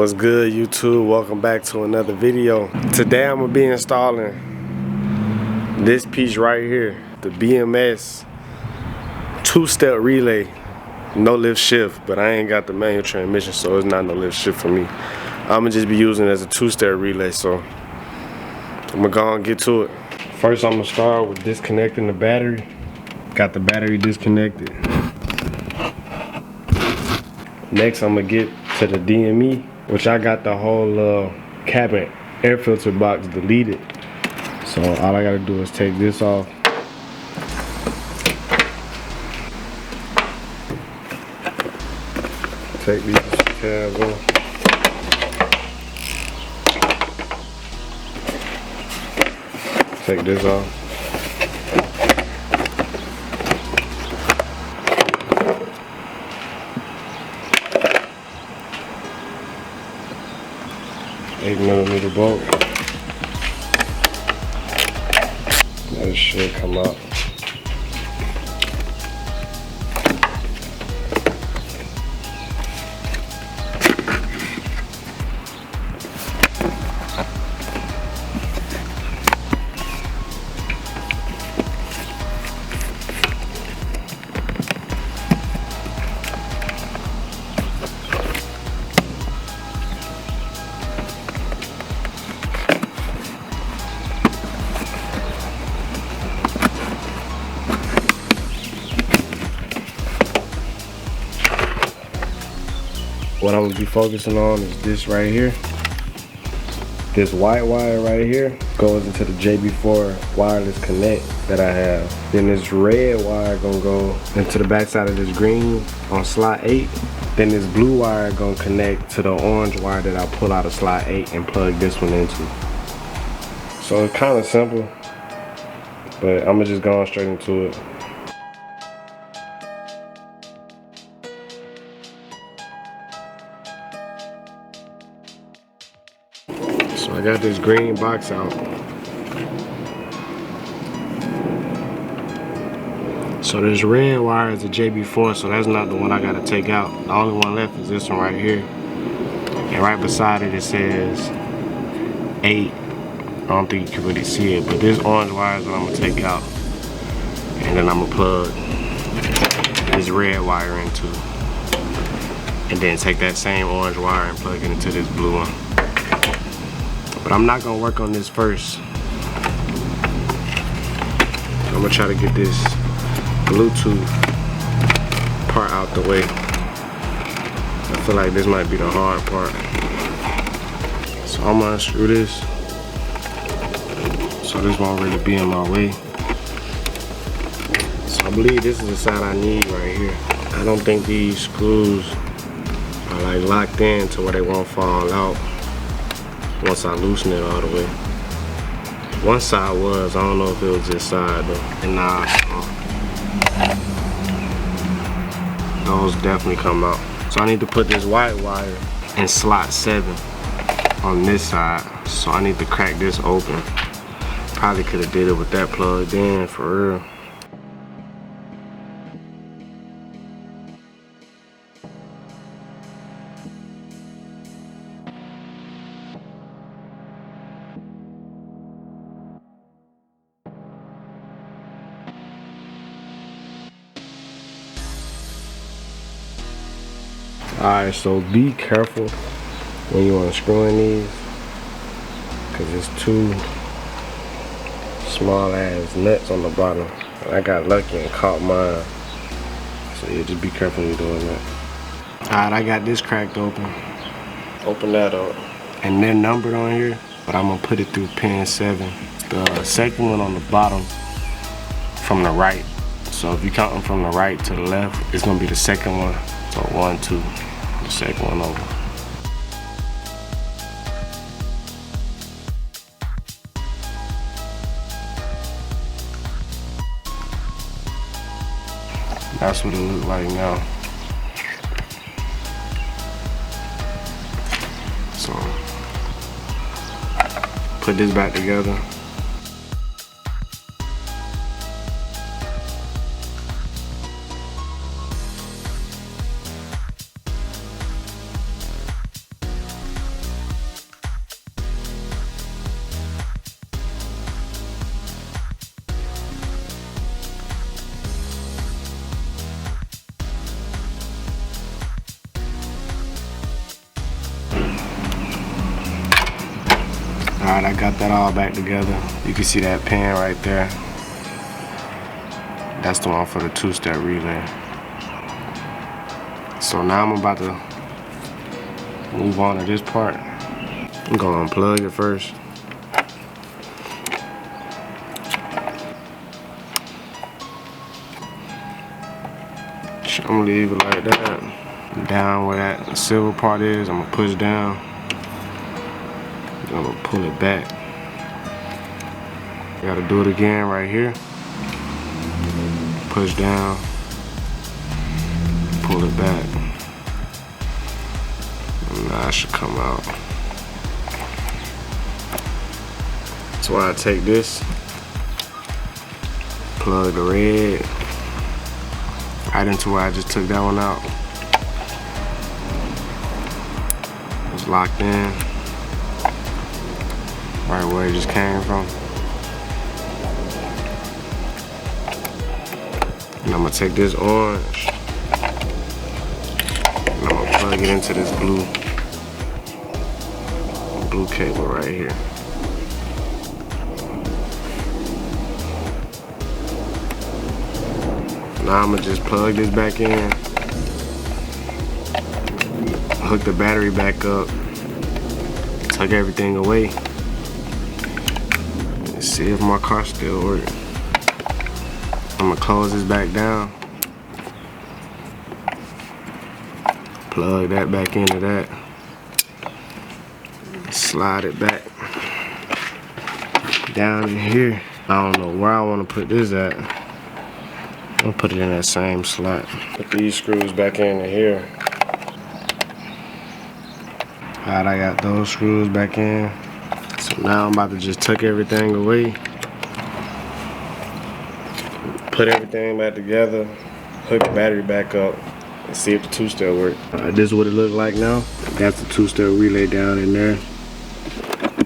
What's good, YouTube? Welcome back to another video. Today I'm gonna be installing this piece right here, the BMS two-step relay, no lift shift, but I ain't got the manual transmission, so it's not no lift shift for me. I'm gonna just be using it as a two-step relay, so I'm gonna go and get to it. First, I'm gonna start with disconnecting the battery. Got the battery disconnected. Next, I'm gonna get to the DME, which I got the whole cabin air filter box deleted. So all I gotta do is take this off. Take these tabs off. Take this off. $8mm bolt. That should come out. What I'm gonna be focusing on is this right here. This white wire right here goes into the JB4 wireless connect that I have. Then this red wire gonna go into the backside of this green on slot 8. Then this blue wire gonna connect to the orange wire that I pull out of slot 8 and plug this one into. So it's kind of simple, but I'm gonna just go straight into it. So I got this green box out. So this red wire is a JB4, so that's not the one I gotta take out. The only one left is this one right here. And right beside it, it says 8. I don't think you can really see it, but this orange wire is what I'm gonna take out. And then I'm gonna plug this red wire into. And then take that same orange wire and plug it into this blue one. But I'm not gonna work on this first. I'm gonna try to get this Bluetooth part out the way. I feel like this might be the hard part. So I'm gonna unscrew this, so this won't really be in my way. So I believe this is the side I need right here. I don't think these screws are like locked in to where they won't fall out once I loosen it all the way. One side was, I don't know if it was this side though. And nah, those definitely come out. So I need to put this white wire in slot 7 on this side. So I need to crack this open. Probably could have did it with that plugged in, for real. Alright, so be careful when you unscrewing these, because it's 2 small ass nuts on the bottom. And I got lucky and caught mine. So yeah, just be careful when you're doing that. Alright, I got this cracked open. Open that up. And they're numbered on here, but I'm gonna put it through pin 7. The second one on the bottom from the right. So if you count them from the right to the left, it's gonna be the second one. So 1, 2. The second one over. That's what it looks like now. So put this back together. Alright, I got that all back together. You can see that pin right there. That's the one for the two-step relay. So now I'm about to move on to this part. I'm gonna unplug it first. I'm gonna leave it like that. Down where that silver part is, I'm gonna push down. I'm gonna pull it back. Gotta do it again right here. Push down, pull it back. Now it should come out. So I take this, plug the red right into where I just took that one out. It's locked in, right where it just came from. And I'm gonna take this orange and I'm gonna plug it into this blue cable right here. Now I'm gonna just plug this back in, hook the battery back up, tuck everything away, and see if my car still works. I'm gonna close this back down, plug that back into that, slide it back down in here. I don't know where I want to put this at. I'm gonna put it in that same slot. Put these screws back into here. Alright, I got those screws back in. So now I'm about to just tuck everything away. Put everything back together, hook the battery back up, and see if the two-step works. This is what it looks like now. That's the two-step relay down in there.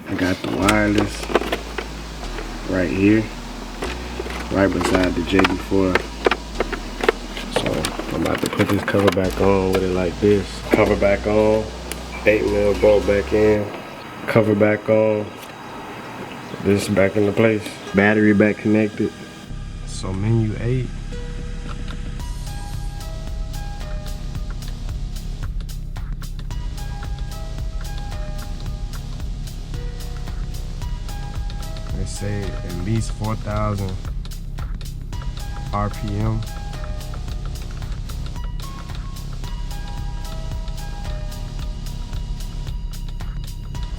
I got the wireless right here, right beside the JB4. So I'm about to put this cover back on with it like this. Cover back on, 8mm bolt back in, cover back on, this back into place. Battery back connected. So menu 8. They say at least 4,000 RPM.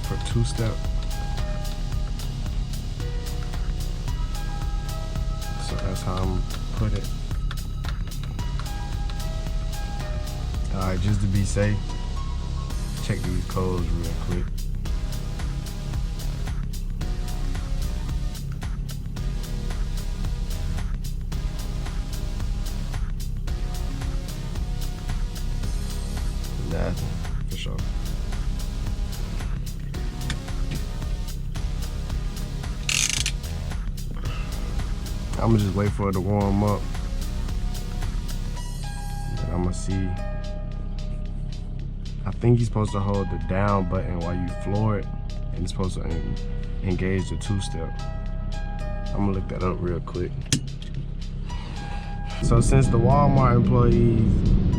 For two-step. So that's how I'm put it. Alright, just to be safe, check these codes real quick. Nothing, for sure. I'm gonna just wait for it to warm up. And I'm gonna see. I think you're supposed to hold the down button while you floor it, and it's supposed to engage the two-step. I'm gonna look that up real quick. So since the Walmart employees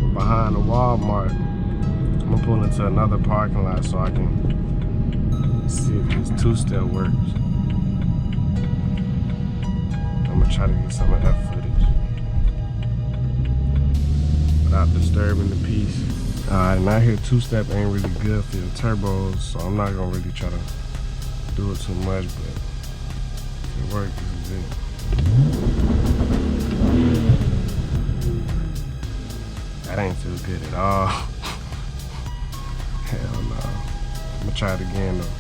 were behind the Walmart, I'm gonna pull into another parking lot so I can see if this two-step works. I'm gonna try to get some of that footage without disturbing the piece. Alright, now here two-step ain't really good for your turbos, so I'm not gonna really try to do it too much, but if it works, this is it. That ain't feel good at all. Hell no. I'm gonna try it again though.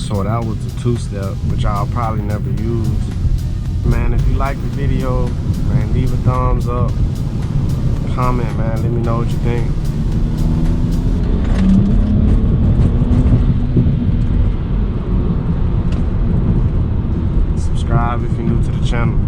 So that was the two-step, which I'll probably never use. Man, if you like the video, man, leave a thumbs up. Comment, man, let me know what you think. Subscribe if you're new to the channel.